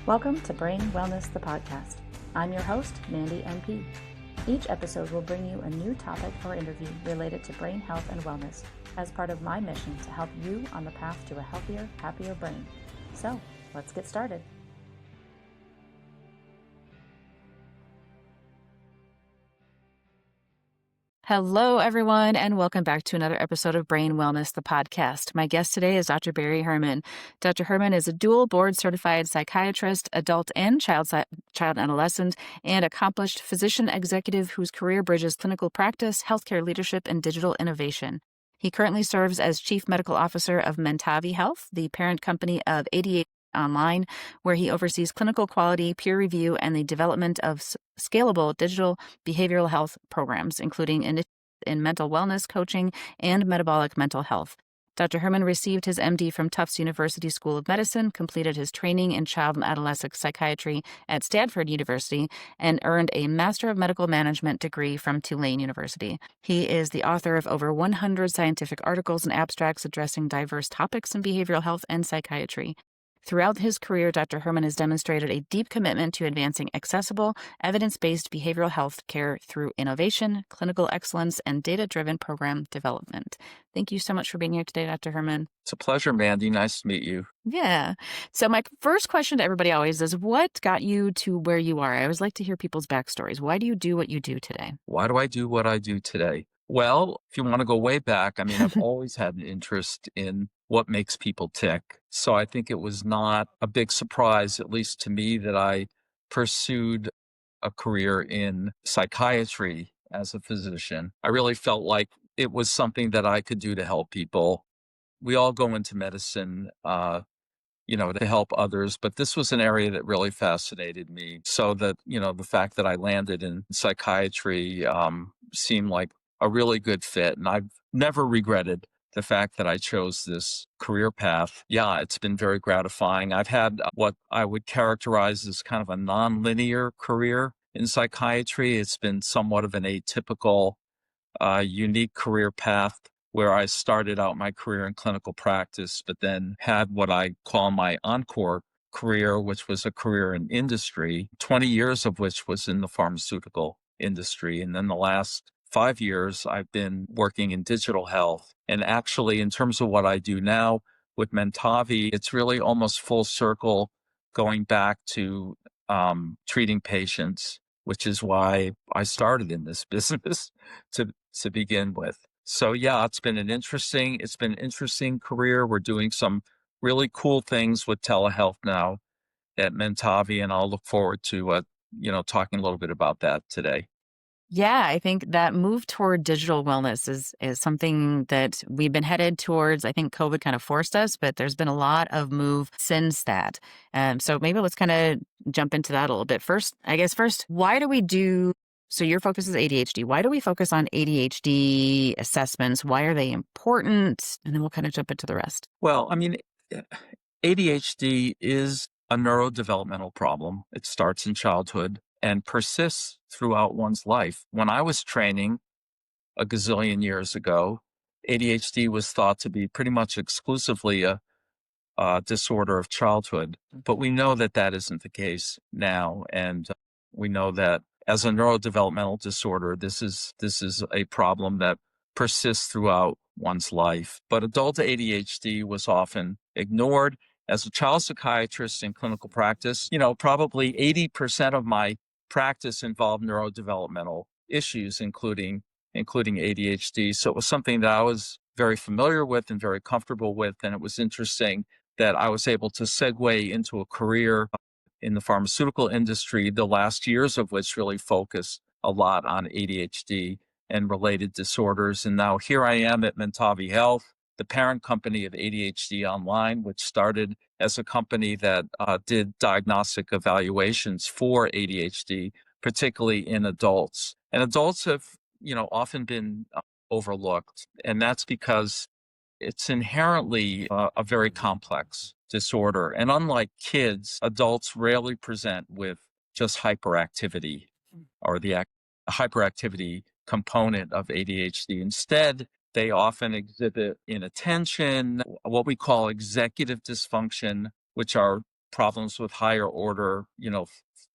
Welcome to Brain Wellness, the podcast. I'm your host, Mandy NP. Each episode will bring you a new topic or interview related to brain health and wellness as part of my mission to help you on the path to a healthier, happier brain. So, let's get started. Hello, everyone, and welcome back to another episode of Brain Wellness, the podcast. My guest today is Dr. Barry Herman. Dr. Herman is a dual board-certified psychiatrist, adult and child and adolescent, and accomplished physician executive whose career bridges clinical practice, healthcare leadership, and digital innovation. He currently serves as Chief Medical Officer of Mentavi Health, the parent company of ADHD Online, where he oversees clinical quality, peer review, and the development of scalable digital behavioral health programs, including in mental wellness coaching and metabolic mental health. Dr. Herman received his MD from Tufts University School of Medicine, completed his training in child and adolescent psychiatry at Stanford University, and earned a Master of Medical Management degree from Tulane University. He is the author of over 100 scientific articles and abstracts addressing diverse topics in behavioral health and psychiatry. Throughout his career, Dr. Herman has demonstrated a deep commitment to advancing accessible, evidence-based behavioral health care through innovation, clinical excellence, and data-driven program development. Thank you so much for being here today, Dr. Herman. It's a pleasure, Mandy. Nice to meet you. Yeah. So my first question to everybody always is, what got you to where you are? I always like to hear people's backstories. Why do you do what you do today? Why do I do what I do today? Well, if you want to go way back, I've always had an interest in what makes people tick. So I think it was not a big surprise, at least to me, that I pursued a career in psychiatry as a physician. I really felt like it was something that I could do to help people. We all go into medicine, to help others, but this was an area that really fascinated me. So that, the fact that I landed in psychiatry seemed like a really good fit. And I've never regretted the fact that I chose this career path. Yeah, it's been very gratifying. I've had what I would characterize as kind of a nonlinear career in psychiatry. It's been somewhat of an atypical, unique career path where I started out my career in clinical practice, but then had what I call my encore career, which was a career in industry, 20 years of which was in the pharmaceutical industry. And then the last 5 years, I've been working in digital health. And actually, in terms of what I do now with Mentavi, it's really almost full circle going back to treating patients, which is why I started in this business to begin with. So yeah, it's been an interesting career. We're doing some really cool things with telehealth now at Mentavi, and I'll look forward to talking a little bit about that today. Yeah, I think that move toward digital wellness is something that we've been headed towards. I think COVID kind of forced us, but there's been a lot of move since that. So maybe let's kind of jump into that a little bit. First, why do we do, so your focus is ADHD. Why do we focus on ADHD assessments? Why are they important? And then we'll kind of jump into the rest. Well, ADHD is a neurodevelopmental problem. It starts in childhood and persists throughout one's life. When I was training a gazillion years ago, ADHD was thought to be pretty much exclusively a disorder of childhood. But we know that that isn't the case now. And we know that as a neurodevelopmental disorder, this is a problem that persists throughout one's life. But adult ADHD was often ignored. As a child psychiatrist in clinical practice, probably 80% of my practice involved neurodevelopmental issues, including ADHD. So it was something that I was very familiar with and very comfortable with. And it was interesting that I was able to segue into a career in the pharmaceutical industry, the last years of which really focused a lot on ADHD and related disorders. And now here I am at Mentavi Health, the parent company of ADHD Online, which started as a company that did diagnostic evaluations for ADHD, particularly in adults. And adults have, often been overlooked. And that's because it's inherently a very complex disorder. And unlike kids, adults rarely present with just hyperactivity or the hyperactivity component of ADHD. Instead, they often exhibit inattention, what we call executive dysfunction, which are problems with higher order,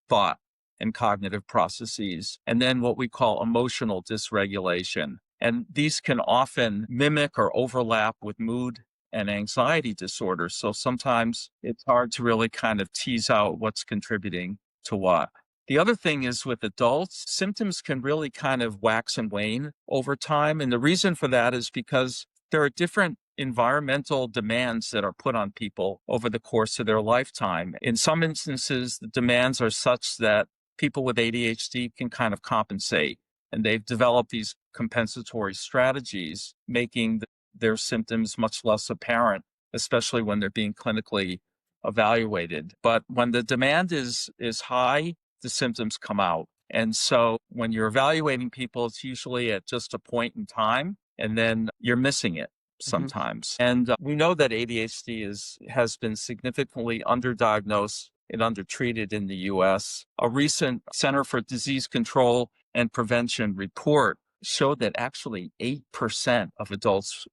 thought and cognitive processes, and then what we call emotional dysregulation. And these can often mimic or overlap with mood and anxiety disorders. So sometimes it's hard to really kind of tease out what's contributing to what. The other thing is with adults, symptoms can really kind of wax and wane over time. And the reason for that is because there are different environmental demands that are put on people over the course of their lifetime. In some instances, the demands are such that people with ADHD can kind of compensate, and they've developed these compensatory strategies, making their symptoms much less apparent, especially when they're being clinically evaluated. But when the demand is high, the symptoms come out. And so when you're evaluating people, it's usually at just a point in time, and then you're missing it sometimes. And we know that ADHD has been significantly underdiagnosed and undertreated in the U.S. A recent Center for Disease Control and Prevention report showed that actually 8% of adults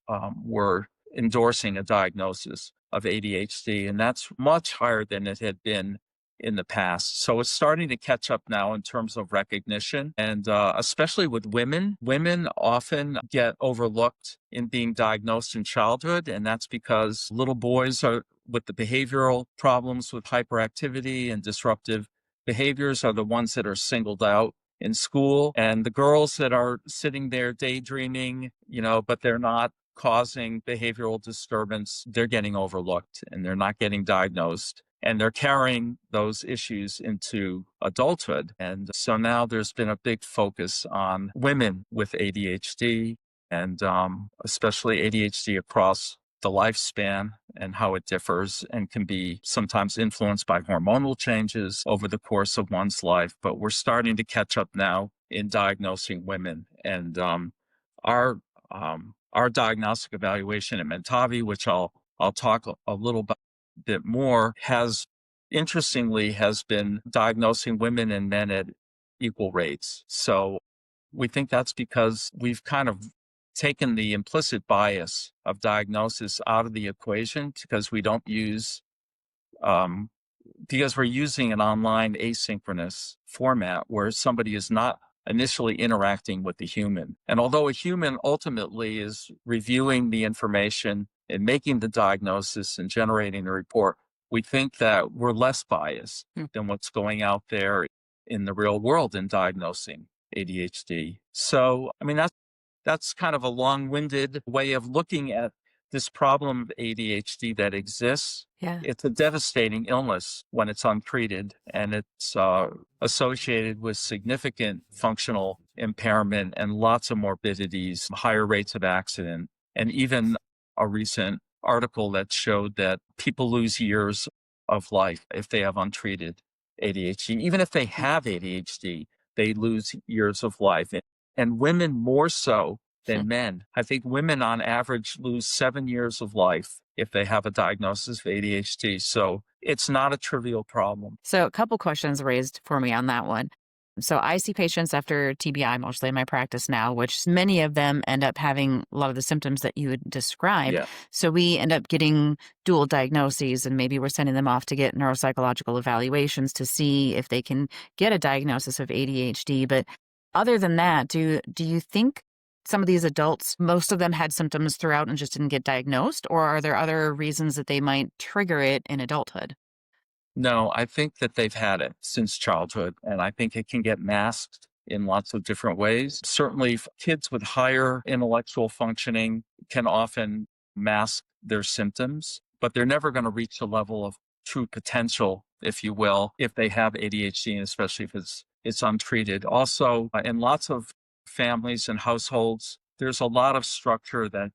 were endorsing a diagnosis of ADHD, and that's much higher than it had been in the past. So it's starting to catch up now in terms of recognition, and especially with women. Women often get overlooked in being diagnosed in childhood, and that's because little boys are with the behavioral problems with hyperactivity and disruptive behaviors are the ones that are singled out in school, and the girls that are sitting there daydreaming, but they're not causing behavioral disturbance, they're getting overlooked and they're not getting diagnosed. And they're carrying those issues into adulthood. And so now there's been a big focus on women with ADHD and especially ADHD across the lifespan and how it differs and can be sometimes influenced by hormonal changes over the course of one's life. But we're starting to catch up now in diagnosing women. And our diagnostic evaluation at Mentavi, which I'll talk a little bit more, interestingly has been diagnosing women and men at equal rates. So we think that's because we've kind of taken the implicit bias of diagnosis out of the equation because we don't use because we're using an online asynchronous format where somebody is not initially interacting with the human. And although a human ultimately is reviewing the information and making the diagnosis and generating the report, we think that we're less biased than what's going out there in the real world in diagnosing ADHD. So, I mean, that's kind of a long-winded way of looking at this problem of ADHD that exists. Yeah. It's a devastating illness when it's untreated, and it's associated with significant functional impairment and lots of morbidities, higher rates of accident, and even a recent article that showed that people lose years of life if they have untreated ADHD. Even if they have ADHD, they lose years of life. And women more so than men. I think women on average lose 7 years of life if they have a diagnosis of ADHD. So it's not a trivial problem. So a couple questions raised for me on that one. So I see patients after TBI mostly in my practice now, which many of them end up having a lot of the symptoms that you would describe. Yeah. So we end up getting dual diagnoses, and maybe we're sending them off to get neuropsychological evaluations to see if they can get a diagnosis of ADHD. But other than that, do you think some of these adults, most of them had symptoms throughout and just didn't get diagnosed, or are there other reasons that they might trigger it in adulthood? No, I think that they've had it since childhood, and I think it can get masked in lots of different ways. Certainly, kids with higher intellectual functioning can often mask their symptoms, but they're never going to reach the level of true potential, if you will, if they have ADHD, and especially if it's untreated. Also, in lots of families and households, there's a lot of structure that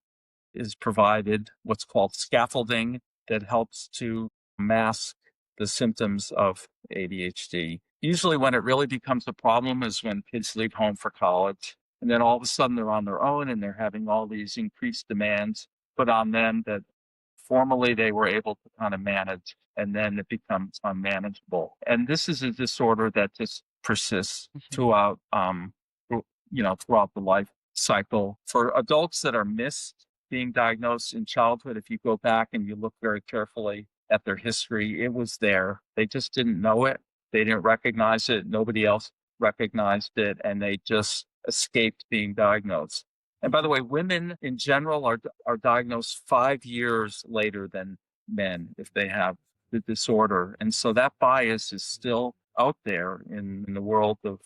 is provided, what's called scaffolding, that helps to mask the symptoms of ADHD. Usually when it really becomes a problem is when kids leave home for college, and then all of a sudden they're on their own and they're having all these increased demands put on them that formerly they were able to kind of manage, and then it becomes unmanageable. And this is a disorder that just persists throughout, throughout the life cycle. For adults that are missed being diagnosed in childhood, if you go back and you look very carefully, at their history. It was there. They just didn't know it. They didn't recognize it. Nobody else recognized it, and they just escaped being diagnosed. And by the way, women in general are diagnosed 5 years later than men if they have the disorder. And so that bias is still out there in the world of,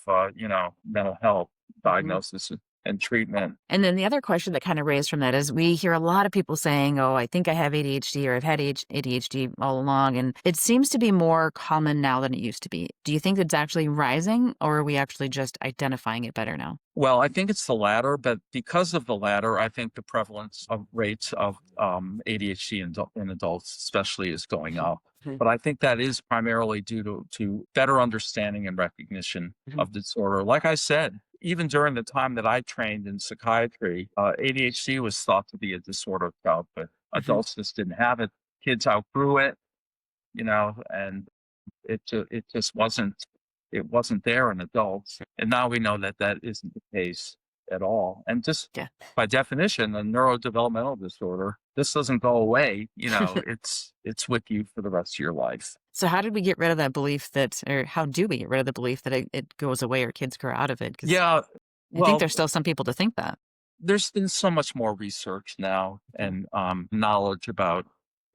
mental health diagnosis and treatment. And then the other question that kind of raised from that is we hear a lot of people saying, oh, I think I have ADHD or I've had ADHD all along. And it seems to be more common now than it used to be. Do you think it's actually rising, or are we actually just identifying it better now? Well, I think it's the latter, but because of the latter, I think the prevalence of rates of ADHD in adults especially is going up. But I think that is primarily due to better understanding and recognition of disorder. Like I said, even during the time that I trained in psychiatry, ADHD was thought to be a disorder of childhood. Adults just didn't have it. Kids outgrew it, and it just wasn't there in adults. And now we know that isn't the case at all. And just by definition, a neurodevelopmental disorder, this doesn't go away. It's with you for the rest of your life. So how did we get rid of that belief or how do we get rid of the belief that it goes away or kids grow out of it? Yeah. I think there's still some people to think that. There's been so much more research now and knowledge about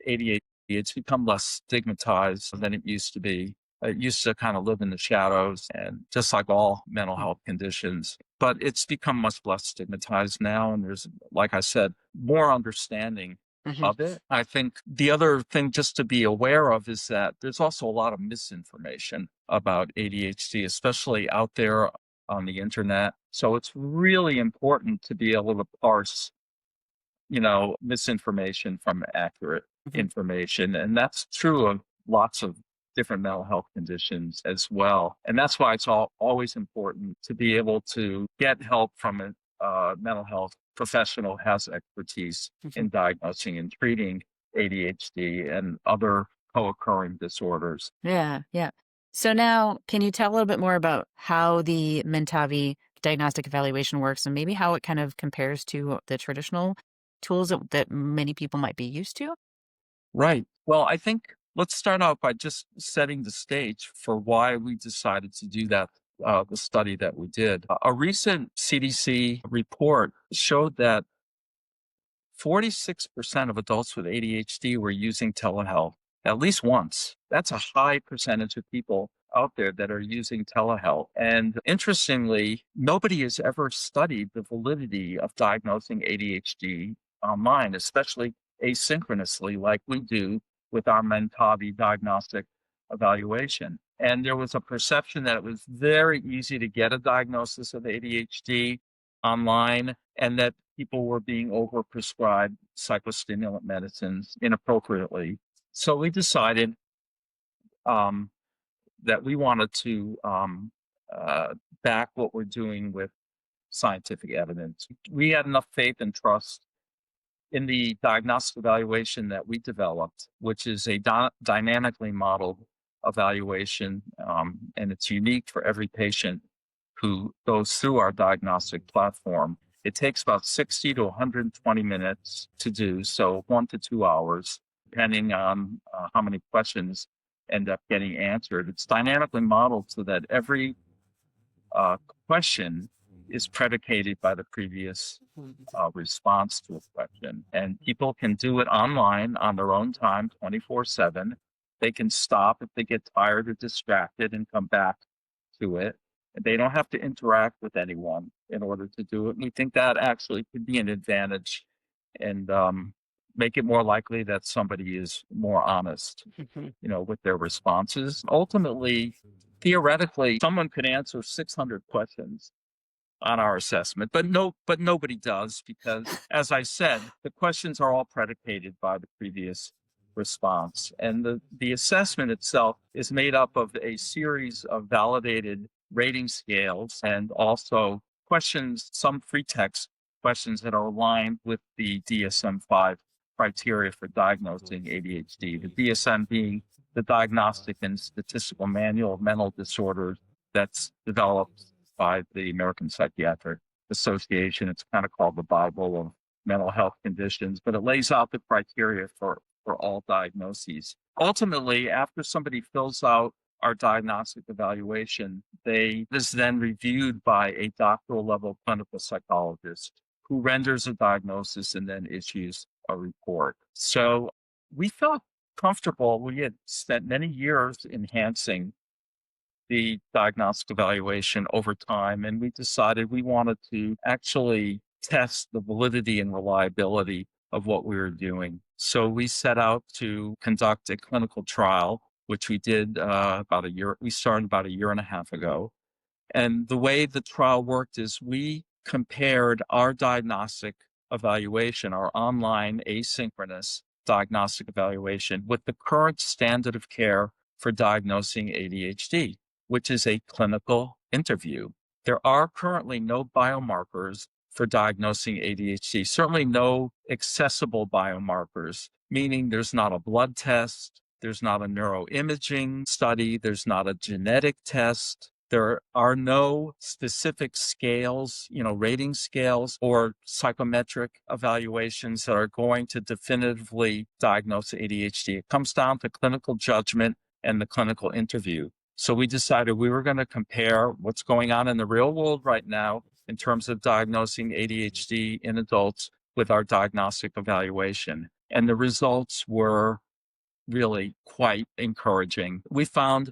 ADHD. It's become less stigmatized than it used to be. It used to kind of live in the shadows, and just like all mental health conditions, but it's become much less stigmatized now. And there's, like I said, more understanding of it. I think the other thing just to be aware of is that there's also a lot of misinformation about ADHD, especially out there on the internet. So it's really important to be able to parse, misinformation from accurate information. And that's true of lots of different mental health conditions as well. And that's why it's always important to be able to get help from a mental health professional who has expertise in diagnosing and treating ADHD and other co-occurring disorders. Yeah. So now, can you tell a little bit more about how the Mentavi diagnostic evaluation works and maybe how it kind of compares to the traditional tools that many people might be used to? Right. Well, I think let's start out by just setting the stage for why we decided to do that, the study that we did. A recent CDC report showed that 46% of adults with ADHD were using telehealth at least once. That's a high percentage of people out there that are using telehealth. And interestingly, nobody has ever studied the validity of diagnosing ADHD online, especially asynchronously like we do with our Mentavi diagnostic evaluation. And there was a perception that it was very easy to get a diagnosis of ADHD online and that people were being overprescribed psychostimulant medicines inappropriately. So we decided that we wanted to back what we're doing with scientific evidence. We had enough faith and trust in the diagnostic evaluation that we developed, which is a dynamically modeled evaluation, and it's unique for every patient who goes through our diagnostic platform. It takes about 60 to 120 minutes to do, so 1 to 2 hours, depending on how many questions end up getting answered. It's dynamically modeled so that every question is predicated by the previous response to a question. And people can do it online on their own time, 24/7. They can stop if they get tired or distracted and come back to it. They don't have to interact with anyone in order to do it. And we think that actually could be an advantage and make it more likely that somebody is more honest, with their responses. Ultimately, theoretically, someone could answer 600 questions on our assessment, but nobody does because, as I said, the questions are all predicated by the previous response. And the assessment itself is made up of a series of validated rating scales and also questions, some free text questions that are aligned with the DSM-5 criteria for diagnosing ADHD, the DSM being the Diagnostic and Statistical Manual of Mental Disorders that's developed by the American Psychiatric Association. It's kind of called the Bible of mental health conditions, but it lays out the criteria for all diagnoses. ultimately, after somebody fills out our diagnostic evaluation, this is then reviewed by a doctoral level clinical psychologist who renders a diagnosis and then issues a report. So we felt comfortable. We had spent many years enhancing the diagnostic evaluation over time, and we decided we wanted to actually test the validity and reliability of what we were doing. So we set out to conduct a clinical trial, which we did we started about a year and a half ago. And the way the trial worked is we compared our diagnostic evaluation, our online asynchronous diagnostic evaluation, with the current standard of care for diagnosing ADHD, which is a clinical interview. There are currently no biomarkers for diagnosing ADHD, certainly no accessible biomarkers, meaning there's not a blood test, there's not a neuroimaging study, there's not a genetic test. There are no specific scales, rating scales or psychometric evaluations that are going to definitively diagnose ADHD. It comes down to clinical judgment and the clinical interview. So we decided we were going to compare what's going on in the real world right now in terms of diagnosing ADHD in adults with our diagnostic evaluation. And the results were really quite encouraging. We found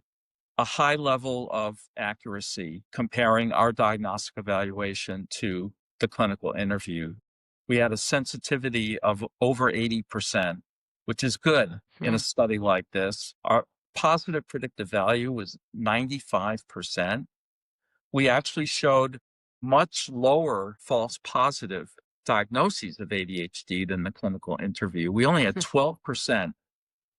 a high level of accuracy comparing our diagnostic evaluation to the clinical interview. We had a sensitivity of over 80%, which is good in a study like this. Our positive predictive value was 95%. We actually showed much lower false positive diagnoses of ADHD than the clinical interview. We only had 12%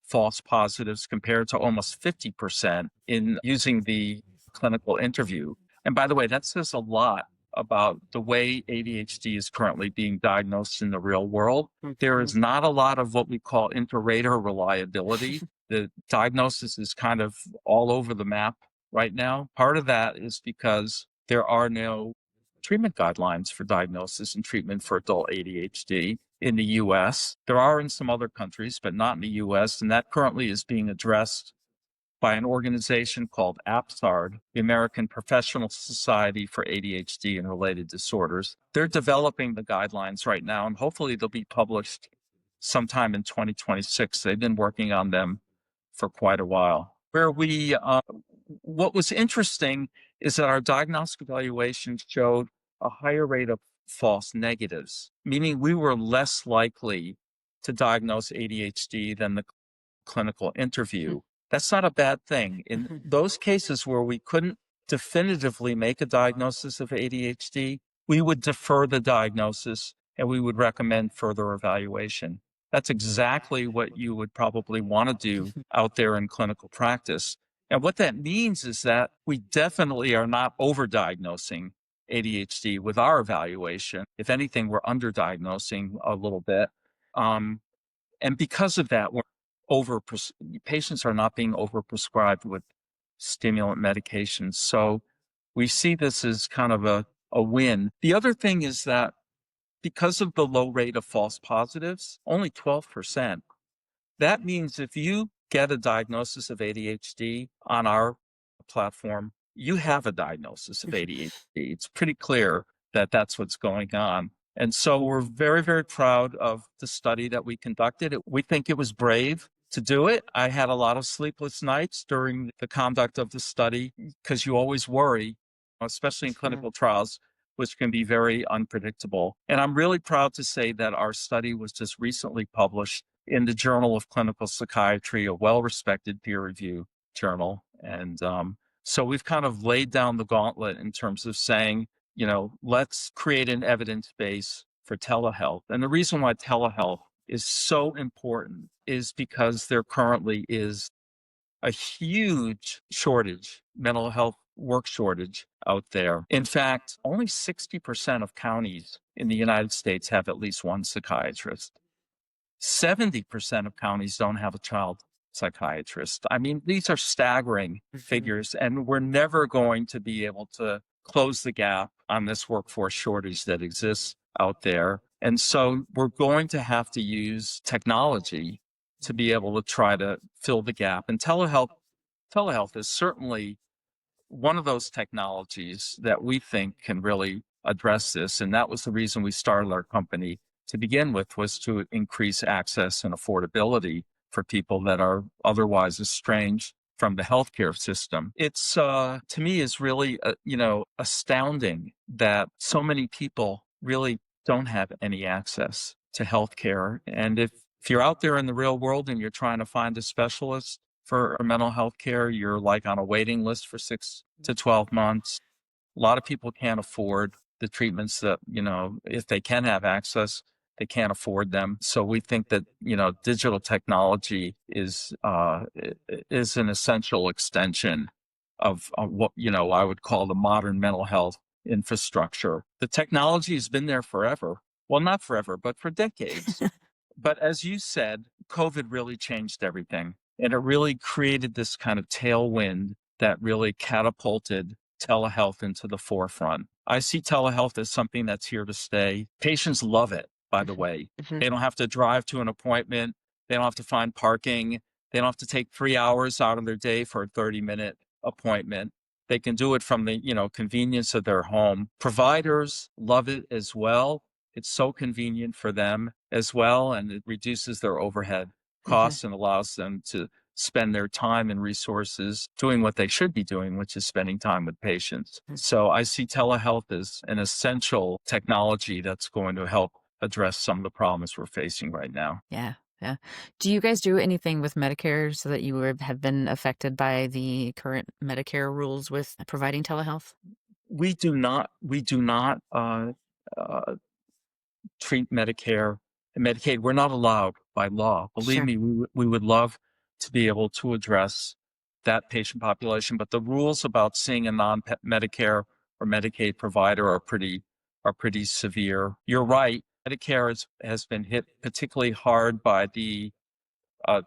false positives compared to almost 50% in using the clinical interview. And by the way, that says a lot about the way ADHD is currently being diagnosed in the real world. There is not a lot of what we call inter-rater reliability. The diagnosis is kind of all over the map right now. Part of that is because there are no treatment guidelines for diagnosis and treatment for adult ADHD in the US. There are in some other countries, but not in the US. And that currently is being addressed by an organization called APSARD, the American Professional Society for ADHD and Related Disorders. They're developing the guidelines right now, and hopefully they'll be published sometime in 2026. They've been working on them for quite a while. What was interesting is that our diagnostic evaluation showed a higher rate of false negatives, meaning we were less likely to diagnose ADHD than the clinical interview. That's not a bad thing. In those cases where we couldn't definitively make a diagnosis of ADHD, we would defer the diagnosis and we would recommend further evaluation. That's exactly what you would probably want to do out there in clinical practice. And what that means is that we definitely are not overdiagnosing ADHD with our evaluation. If anything, we're underdiagnosing a little bit. And because of that, patients are not being overprescribed with stimulant medications. So we see this as kind of a win. The other thing is that because of the low rate of false positives, only 12%, that means if you get a diagnosis of ADHD on our platform, you have a diagnosis of ADHD. It's pretty clear that that's what's going on. And so we're very, very proud of the study that we conducted. We think it was brave to do it. I had a lot of sleepless nights during the conduct of the study because you always worry, especially in clinical trials, which can be very unpredictable. And I'm really proud to say that our study was just recently published in the Journal of Clinical Psychiatry, a well-respected peer-reviewed journal. And so we've kind of laid down the gauntlet in terms of saying, let's create an evidence base for telehealth. And the reason why telehealth is so important is because there currently is a huge mental health work shortage out there. In fact, only 60% of counties in the United States have at least one psychiatrist. 70% of counties don't have a child psychiatrist. I mean, these are staggering figures, and we're never going to be able to close the gap on this workforce shortage that exists out there. And so we're going to have to use technology to be able to try to fill the gap. And telehealth is certainly one of those technologies that we think can really address this. And that was the reason we started our company to begin with, was to increase access and affordability for people that are otherwise estranged from the healthcare system. It's, to me, is really, astounding that so many people really don't have any access to healthcare. And if you're out there in the real world and you're trying to find a specialist for mental health care, you're like on a waiting list for 6 to 12 months. A lot of people can't afford the treatments that, if they can have access, they can't afford them. So we think that, digital technology is an essential extension of what, I would call the modern mental health infrastructure. The technology has been there forever. Well, not forever, but for decades. But as you said, COVID really changed everything. And it really created this kind of tailwind that really catapulted telehealth into the forefront. I see telehealth as something that's here to stay. Patients love it, by the way. They don't have to drive to an appointment. They don't have to find parking. They don't have to take 3 hours out of their day for a 30-minute appointment. They can do it from the, convenience of their home. Providers love it as well. It's so convenient for them as well, and it reduces their overhead costs and allows them to spend their time and resources doing what they should be doing, which is spending time with patients. So I see telehealth as an essential technology that's going to help address some of the problems we're facing right now. Yeah. Yeah. Do you guys do anything with Medicare so that you have been affected by the current Medicare rules with providing telehealth? We do not treat Medicare and Medicaid. We're not allowed by law. Believe Sure. me, we would love to be able to address that patient population, but the rules about seeing a non-Medicare or Medicaid provider are pretty severe. You're right. Medicare has been hit particularly hard by the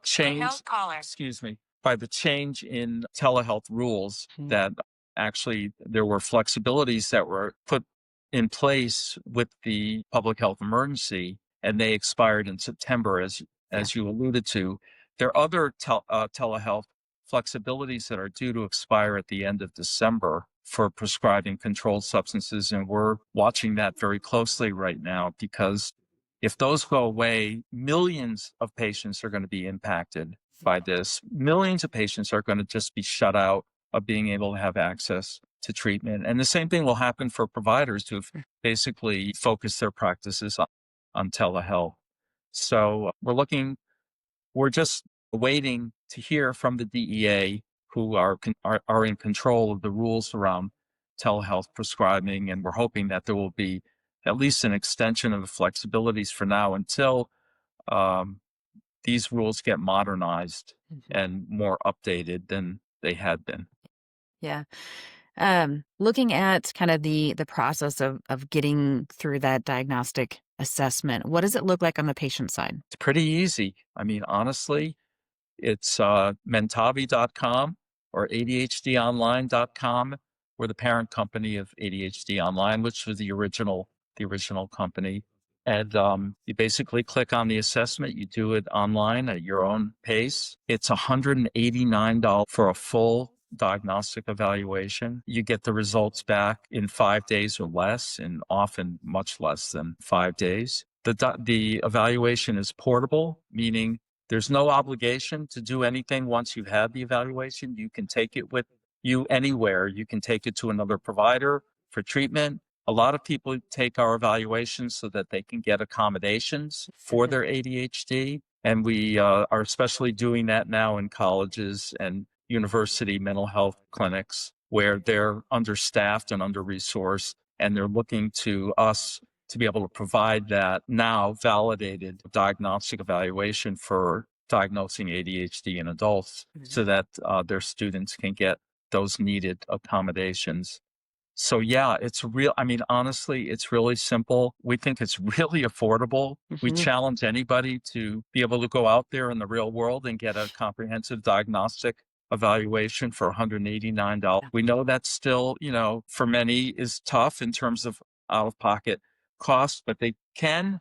change. By the change in telehealth rules that actually there were flexibilities that were put in place with the public health emergency, and they expired in September, as you alluded to. There are other telehealth flexibilities that are due to expire at the end of December for prescribing controlled substances, and we're watching that very closely right now, because if those go away, millions of patients are going to be impacted by this. Millions of patients are going to just be shut out of being able to have access to treatment. And the same thing will happen for providers who've basically focused their practices on telehealth. So we're just waiting to hear from the DEA, who are in control of the rules around telehealth prescribing. And we're hoping that there will be at least an extension of the flexibilities for now until these rules get modernized and more updated than they had been. Yeah. Looking at kind of the process of getting through that diagnostic assessment, what does it look like on the patient side? It's pretty easy. I mean, honestly, it's Mentavi.com or ADHDonline.com. We're the parent company of ADHD Online, which was the original company. And you basically click on the assessment. You do it online at your own pace. It's $189 for a full diagnostic evaluation. You get the results back in 5 days or less, and often much less than 5 days. The evaluation is portable, meaning there's no obligation to do anything once you've had the evaluation. You can take it with you anywhere. You can take it to another provider for treatment. A lot of people take our evaluations so that they can get accommodations for their ADHD. And we are especially doing that now in colleges and university mental health clinics, where they're understaffed and under-resourced, and they're looking to us to be able to provide that now validated diagnostic evaluation for diagnosing ADHD in adults, so that their students can get those needed accommodations. So yeah, honestly, it's really simple. We think it's really affordable. We challenge anybody to be able to go out there in the real world and get a comprehensive diagnostic evaluation for $189. We know that still, for many is tough in terms of out-of-pocket costs, but they can,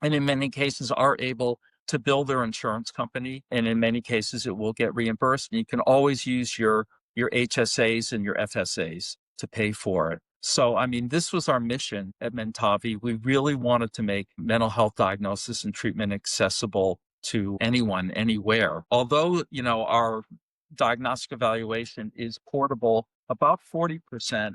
and in many cases are able to bill their insurance company. And in many cases, it will get reimbursed. And you can always use your HSAs and your FSAs to pay for it. So, I mean, this was our mission at Mentavi. We really wanted to make mental health diagnosis and treatment accessible to anyone, anywhere. Although, our diagnostic evaluation is portable, about 40%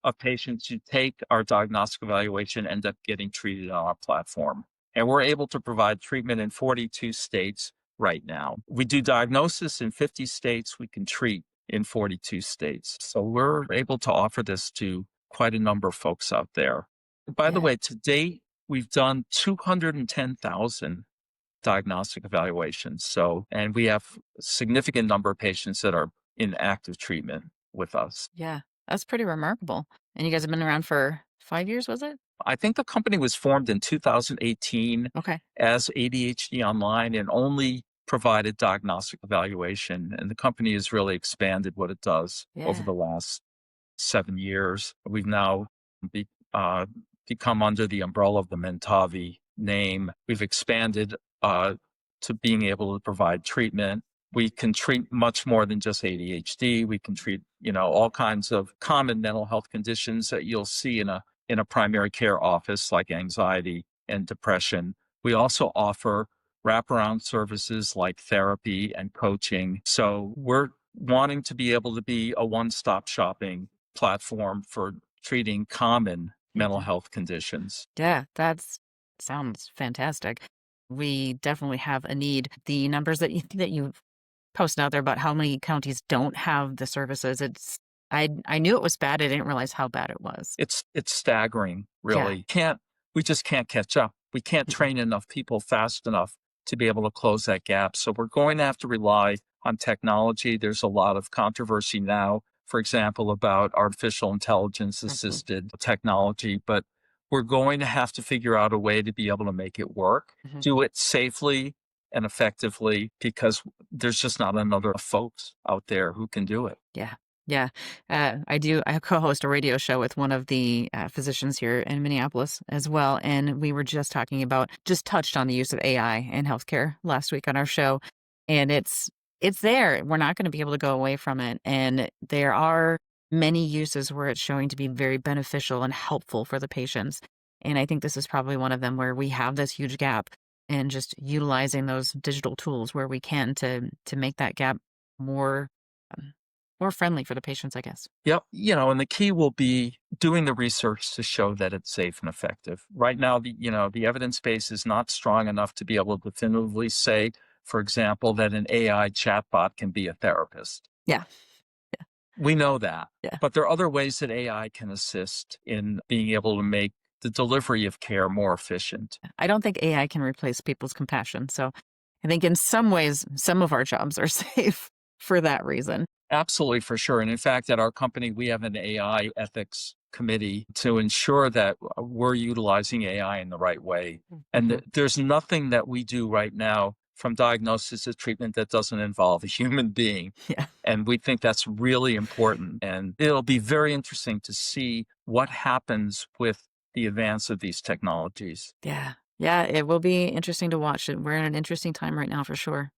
of patients who take our diagnostic evaluation end up getting treated on our platform. And we're able to provide treatment in 42 states right now. We do diagnosis in 50 states. We can treat in 42 states. So we're able to offer this to quite a number of folks out there. By the way, to date, we've done 210,000 diagnostic evaluations. So, and we have a significant number of patients that are in active treatment with us. Yeah, that's pretty remarkable. And you guys have been around for 5 years, was it? I think the company was formed in 2018 as ADHD Online and only provided diagnostic evaluation. And the company has really expanded what it does over the last 7 years. We've now become under the umbrella of the Mentavi name. We've expanded to being able to provide treatment. We can treat much more than just ADHD. We can treat, all kinds of common mental health conditions that you'll see in a primary care office, like anxiety and depression. We also offer wraparound services like therapy and coaching. So we're wanting to be able to be a one-stop shopping platform for treating common mental health conditions. Yeah, that sounds fantastic. We definitely have a need. The numbers that you posted out there about how many counties don't have the services, I knew it was bad. I didn't realize how bad it was. It's staggering, really. We just can't catch up. We can't train enough people fast enough to be able to close that gap. So we're going to have to rely on technology. There's a lot of controversy now, for example, about artificial intelligence assisted technology, but we're going to have to figure out a way to be able to make it work, do it safely and effectively, because there's just not enough folks out there who can do it. Yeah. I co-host a radio show with one of the physicians here in Minneapolis as well. And we were just touched on the use of AI in healthcare last week on our show. And it's there. We're not going to be able to go away from it. And there are many uses where it's showing to be very beneficial and helpful for the patients. And I think this is probably one of them where we have this huge gap, and just utilizing those digital tools where we can to make that gap more friendly for the patients, I guess. Yep. And the key will be doing the research to show that it's safe and effective. Right now, the evidence base is not strong enough to be able to definitively say, for example, that an AI chatbot can be a therapist. Yeah. We know that. But there are other ways that AI can assist in being able to make the delivery of care more efficient. I don't think AI can replace people's compassion. So I think in some ways, some of our jobs are safe for that reason. Absolutely, for sure. And in fact, at our company, we have an AI ethics committee to ensure that we're utilizing AI in the right way. And there's nothing that we do right now from diagnosis to treatment that doesn't involve a human being. And we think that's really important. And it'll be very interesting to see what happens with the advance of these technologies. Yeah, it will be interesting to watch it. We're in an interesting time right now for sure.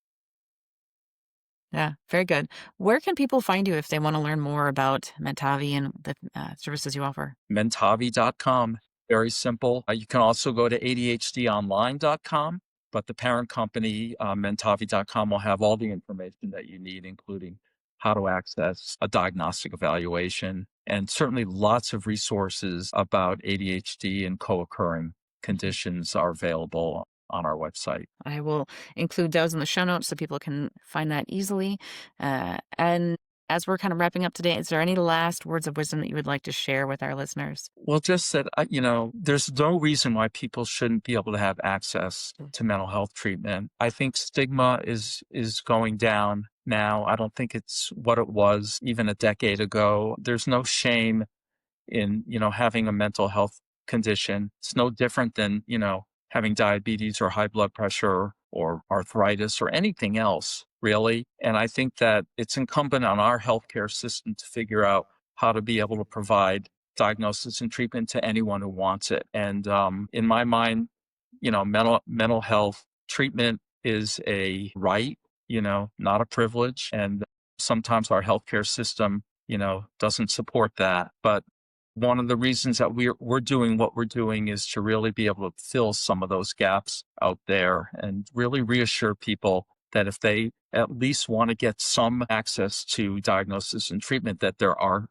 Yeah, very good. Where can people find you if they want to learn more about Mentavi and the services you offer? Mentavi.com. Very simple. You can also go to ADHDonline.com, but the parent company, Mentavi.com, will have all the information that you need, including how to access a diagnostic evaluation, and certainly lots of resources about ADHD and co-occurring conditions are available on our website. I will include those in the show notes so people can find that easily. And as we're kind of wrapping up today, is there any last words of wisdom that you would like to share with our listeners? Well, just that, there's no reason why people shouldn't be able to have access to mental health treatment. I think stigma is going down now. I don't think it's what it was even a decade ago. There's no shame in, having a mental health condition. It's no different than, having diabetes or high blood pressure or arthritis or anything else, really. And I think that it's incumbent on our healthcare system to figure out how to be able to provide diagnosis and treatment to anyone who wants it. And in my mind, mental health treatment is a right, not a privilege. And sometimes our healthcare system, doesn't support that. But one of the reasons that we're doing what we're doing is to really be able to fill some of those gaps out there and really reassure people that if they at least want to get some access to diagnosis and treatment, that there are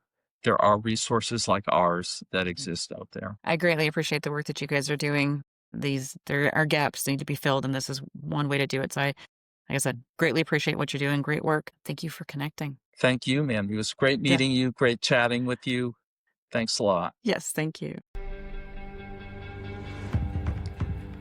resources like ours that exist out there. I greatly appreciate the work that you guys are doing. There are gaps that need to be filled, and this is one way to do it. So like I said, greatly appreciate what you're doing. Great work. Thank you for connecting. Thank you, man. It was great meeting you. Great chatting with you. Thanks a lot. Yes, thank you.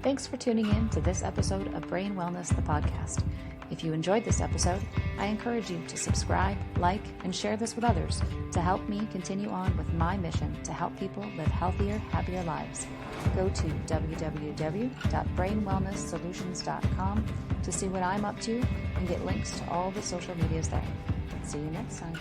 Thanks for tuning in to this episode of Brain Wellness, the podcast. If you enjoyed this episode, I encourage you to subscribe, like, and share this with others to help me continue on with my mission to help people live healthier, happier lives. Go to www.brainwellnesssolutions.com to see what I'm up to and get links to all the social medias there. See you next time.